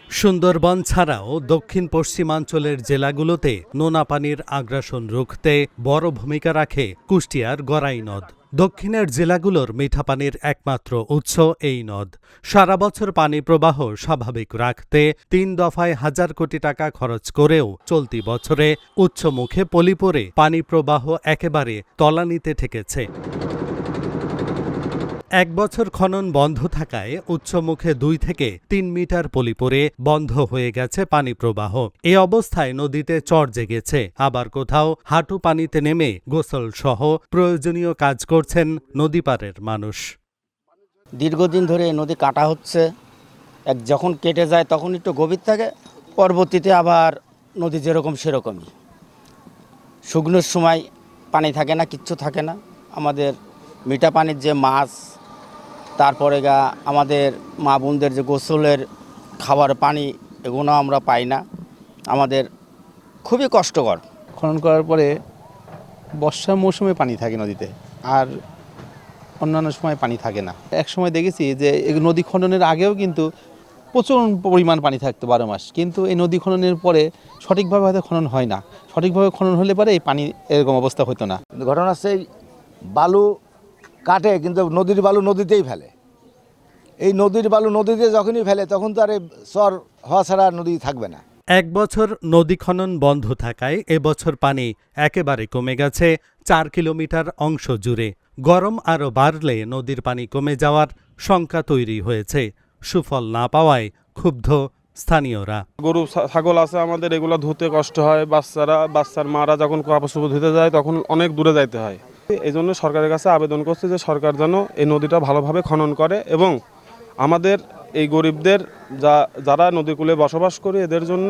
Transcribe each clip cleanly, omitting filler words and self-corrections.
সুন্দরবন ছাড়াও দক্ষিণ পশ্চিমাঞ্চলের জেলাগুলোতে নোনা পানির আগ্রাসন রুখতে বড় ভূমিকা রাখে কুষ্টিয়ার গড়াই নদ। দক্ষিণের জেলাগুলোর মিঠা পানির একমাত্র উৎস এই নদ। সারা বছর পানি প্রবাহ স্বাভাবিক রাখতে ৩ দফায় হাজার কোটি টাকা খরচ করেও চলতি বছরে উচ্চমুখে পলি পড়ে পানি প্রবাহ একেবারে তলানিতে ঠেকেছে। ১ বছর খনন বন্ধ থাকায় উচ্চমুখে ২ থেকে ৩ মিটার পলি পড়ে বন্ধ হয়ে গেছে পানি প্রবাহ। এ অবস্থায় নদীতে চর জেগেছে, আবার কোথাও হাঁটু পানিতে নেমে গোসল সহ প্রয়োজনীয় কাজ করছেন নদীপাড়ের মানুষ। দীর্ঘদিন ধরে নদী কাটা হচ্ছে, যখন কেটে যায় তখন একটু গভীর থাকে, পরবর্তীতে আবার নদী যেরকম সেরকমই। শুকনোর সময় পানি থাকে না, কিচ্ছু থাকে না। আমাদের মিঠা পানির যে মাছ, তারপরে আমাদের মা বোনদের যে গোসলের খাবার পানি, এগুলো আমরা পাই না। আমাদের খুবই কষ্টকর। খনন করার পরে বর্ষার মৌসুমে পানি থাকে নদীতে, আর অন্যান্য সময় পানি থাকে না। এক সময় দেখেছি যে এই নদী খননের আগেও কিন্তু প্রচুর পরিমাণ পানি থাকতো ১২ মাস, কিন্তু এই নদী খননের পরে সঠিকভাবে হয়তো খনন হয় না। সঠিকভাবে খনন হলে পরে এই পানি এরকম অবস্থা হতো না। ঘটনা সেই বালু কাটে, কিন্তু নদীর বালু নদীতেই ফেলে। এই নদীর বালু নদীতে যখনই ফেলে তখন তো আর এই চর হওয়া ছাড়া নদী থাকবে না। ১ বছর নদী খনন বন্ধ থাকায় এবছর পানি একেবারে কমে গেছে ৪ কিলোমিটার অংশ জুড়ে। গরম আরও বাড়লে নদীর পানি কমে যাওয়ার শঙ্কা তৈরি হয়েছে। সুফল না পাওয়ায় ক্ষুব্ধ স্থানীয়রা। গরু ছাগল আছে আমাদের, এগুলো ধুতে কষ্ট হয়। বাচ্চার মারা যখন কাপড় চোপড় ধুতে যায় তখন অনেক দূরে যাইতে হয়। এই জন্য সরকারের কাছে আবেদন করছে যে সরকার যেন এই নদীটা ভালোভাবে খনন করে এবং আমাদের এই গরিবদের যারা নদীকূলে বসবাস করে এদের জন্য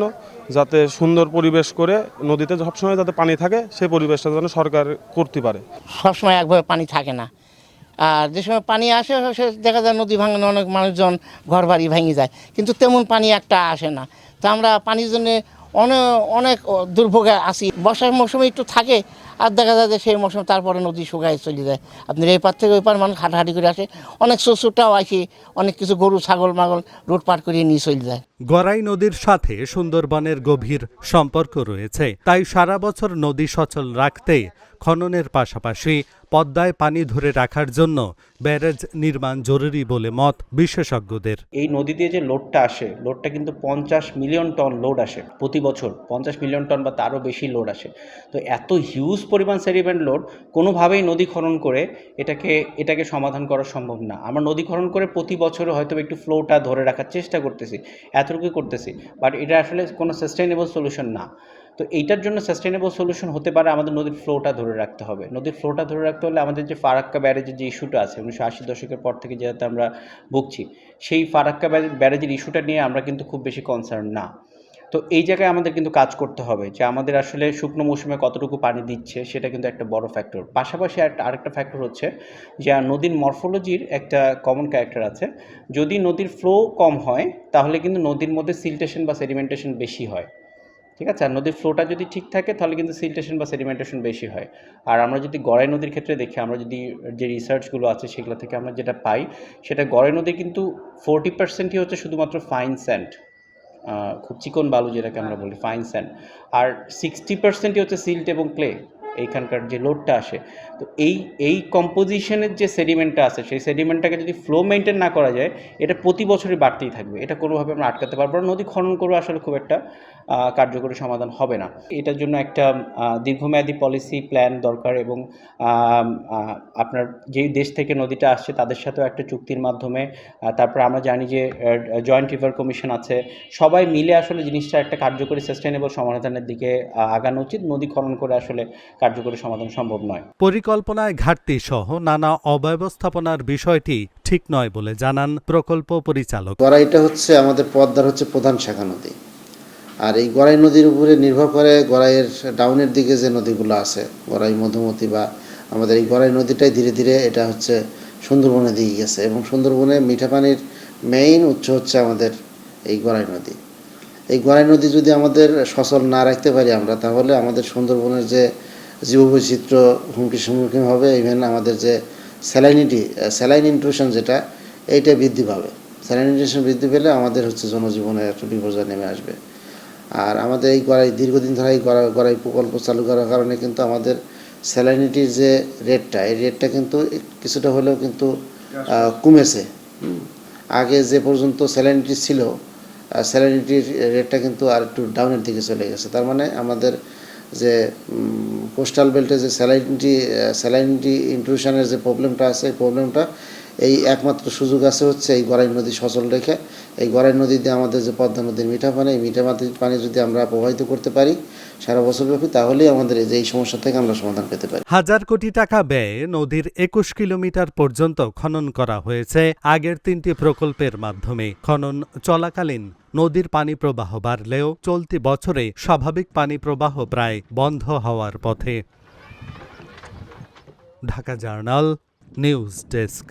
যাতে সুন্দর পরিবেশ করে নদীতে সবসময় যাতে পানি থাকে সেই পরিবেশটা যেন সরকার করতে পারে। সবসময় একভাবে পানি থাকে না, আর যে সময় পানি আসে সে দেখা যায় নদী ভাঙানো অনেক মানুষজন ঘর বাড়ি ভেঙে যায়, কিন্তু তেমন পানি একটা আসে না। তো আমরা পানির জন্য অনেক দুর্ভোগে আসি। বর্ষার মৌসুমে একটু থাকে, আর দেখা যায় যে সেই মৌসুম তারপরে নদী শুকায় চলে যায়। আপনার এই পার থেকে ওই পার মানুষ হাঁটাহাঁটি করে আসে, অনেক শ্বশুরটাও আসে, অনেক কিছু গরু ছাগল মাগল রোড পার করিয়ে নিয়ে চলে যায়। গড়াই নদীর সাথে সুন্দরবনের গভীর সম্পর্ক রয়েছে, তাই সারা বছর নদী সচল রাখতে খননের পাশাপাশি পদ্মায় পানি ধরে রাখার জন্য ব্যারেজ নির্মাণ জরুরি বলে মত বিশেষজ্ঞদের। এই নদী দিয়ে যে লোডটা আসে, লোডটা কিন্তু ৫০ মিলিয়ন টন লোড আসে প্রতি বছর। ৫০ মিলিয়ন টন বা তারও বেশি লোড আসে। তো এত হিউজ পরিমাণ সেডিমেন্ট লোড কোনোভাবেই নদী খনন করে এটাকে সমাধান করা সম্ভব না। আমরা নদী খনন করে প্রতি বছরে হয়তো একটু ফ্লোটা ধরে রাখার চেষ্টা করতেছি, এতটুকুই করতেছি, বাট এটা আসলে কোনো সাস্টেইনেবল সলিউশন না। তো এইটার জন্য সাস্টেইনেবল সলিউশন হতে পারে আমাদের নদীর ফ্লোটা ধরে রাখতে হবে। নদীর ফ্লোটা ধরে রাখতে হলে আমাদের যে ফারাক্কা ব্যারেজের যে ইস্যুটা আছে ১৯৮০ দশকের পর থেকে যেটাতে আমরা ভুগছি, সেই ফারাক্কা ব্যারেজের ইস্যুটা নিয়ে আমরা কিন্তু খুব বেশি কনসার্ন না। তো এই জায়গায় আমাদের কিন্তু কাজ করতে হবে যে আমাদের আসলে শুকনো মৌসুমে কতটুকু পানি দিচ্ছে সেটা কিন্তু একটা বড় ফ্যাক্টর। পাশাপাশি আরেকটা ফ্যাক্টর হচ্ছে যে নদীর মরফোলজির একটা কমন ক্যারেক্টার আছে। যদি নদীর ফ্লো কম হয় তাহলে কিন্তু নদীর মধ্যে সিল্টেশন বা সেডিমেন্টেশন বেশি হয়। ঠিক আছে, আর নদীর ফ্লোটা যদি ঠিক থাকে তাহলে কিন্তু সিল্টেশন বা সেডিমেন্টেশন বেশি হয়। আর আমরা যদি গড়াই নদীর ক্ষেত্রে দেখি, আমরা যদি যে রিসার্চগুলো আছে সেগুলো থেকে আমরা যেটা পাই, সেটা গড়াই নদী কিন্তু 40%ই হচ্ছে শুধুমাত্র ফাইন স্যান্ড, খুব চিকন বালু যেটাকে আমরা বলি ফাইন স্যান্ড, আর 60%ই হচ্ছে সিল্ট এবং ক্লে এইখানকার যে লোডটা আসে। তো এই কম্পোজিশনের যে সেডিমেন্টটা আছে সেই সেডিমেন্টটাকে যদি ফ্লো মেনটেন না করা যায়, এটা প্রতি বছরই বাড়তেই থাকবে। এটা কোনোভাবে আমরা আটকাতে পারবো না। নদী খনন করে আসলে খুব একটা কার্যকরী সমাধান হবে না। এটার জন্য একটা দীর্ঘমেয়াদী পলিসি প্ল্যান দরকার এবং আপনার যেই দেশ থেকে নদীটা আসছে তাদের সাথেও একটা চুক্তির মাধ্যমে, তারপর আমরা জানি যে জয়েন্ট রিভার কমিশন আছে, সবাই মিলে আসলে জিনিসটা একটা কার্যকরী সাস্টেইনেবল সমাধানের দিকে আগানো উচিত। নদী খনন করে আসলে কার্যকরী সমাধান সম্ভব নয়। পরিকল্পনায় ঘাটতি সহ নানা অব্যবস্থাপনার বিষয়টি ঠিক নয় বলে জানান প্রকল্প পরিচালক। গড়াইটা হচ্ছে আমাদের পদ্মার প্রধান শাখা নদী, আর এই গড়াই নদীর উপরে নির্ভর করে গড়াইয়ের ডাউনের দিকে যে নদীগুলো আছে, গড়াই মধুমতি বা আমাদের এই গড়াই নদীটাই ধীরে ধীরে এটা হচ্ছে সুন্দরবনের দিকে গেছে, এবং সুন্দরবনে মিঠা পানির মেইন উৎস হচ্ছে আমাদের এই গড়াই নদী। এই গড়াই নদী যদি আমাদের সচল না রাখতে পারি আমরা, তাহলে আমাদের সুন্দরবনের যে জীববৈচিত্র্য হুমকির সম্মুখীন হবে, ইভেন আমাদের যে স্যালাইন ইন্ট্রুশন যেটা, এইটা বৃদ্ধি পাবে। স্যানিটেশন বৃদ্ধি পেলে আমাদের জনজীবনে একটা বিপর্যয় নেমে আসবে। আর আমাদের এই গড়াই দীর্ঘদিন ধরে এই গড়াই প্রকল্প চালু করার কারণে কিন্তু আমাদের স্যালাইনিটির যে রেটটা, এই রেটটা কিন্তু কিছুটা হলেও কিন্তু কমেছে। আগে যে পর্যন্ত স্যালাইনিটি ছিল, স্যালাইনিটির রেটটা কিন্তু আর একটু ডাউনের দিকে চলে গেছে। তার মানে আমাদের যে কোস্টাল বেল্টে যে স্যালাইনিটি ইন্ট্রুশনের যে প্রবলেমটা আছে, এই প্রবলেমটা এই একমাত্র সুযোগ আছে এই গড়াই নদী সচল রেখে এই গড়াই নদী দিয়ে আমাদের যে পদ্মা নদীর মিঠা পানি, এই মিঠা পানি যদি আমরা প্রবাহিত করতে পারি সারা বছরব্যাপী, তাহলেই আমাদের এই সমস্যা থেকে আমরা সমাধান পেতে পারি। হাজার কোটি টাকা ব্যয়ে নদীর 21 কিলোমিটার পর্যন্ত খনন করা হয়েছে আগের 3টি প্রকল্পের মাধ্যমে। খনন চলাকালীন নদীর পানি প্রবাহ বাড়লেও চলতি বছরে স্বাভাবিক পানি প্রবাহ প্রায় বন্ধ হওয়ার পথে। Dhaka journal, news desk.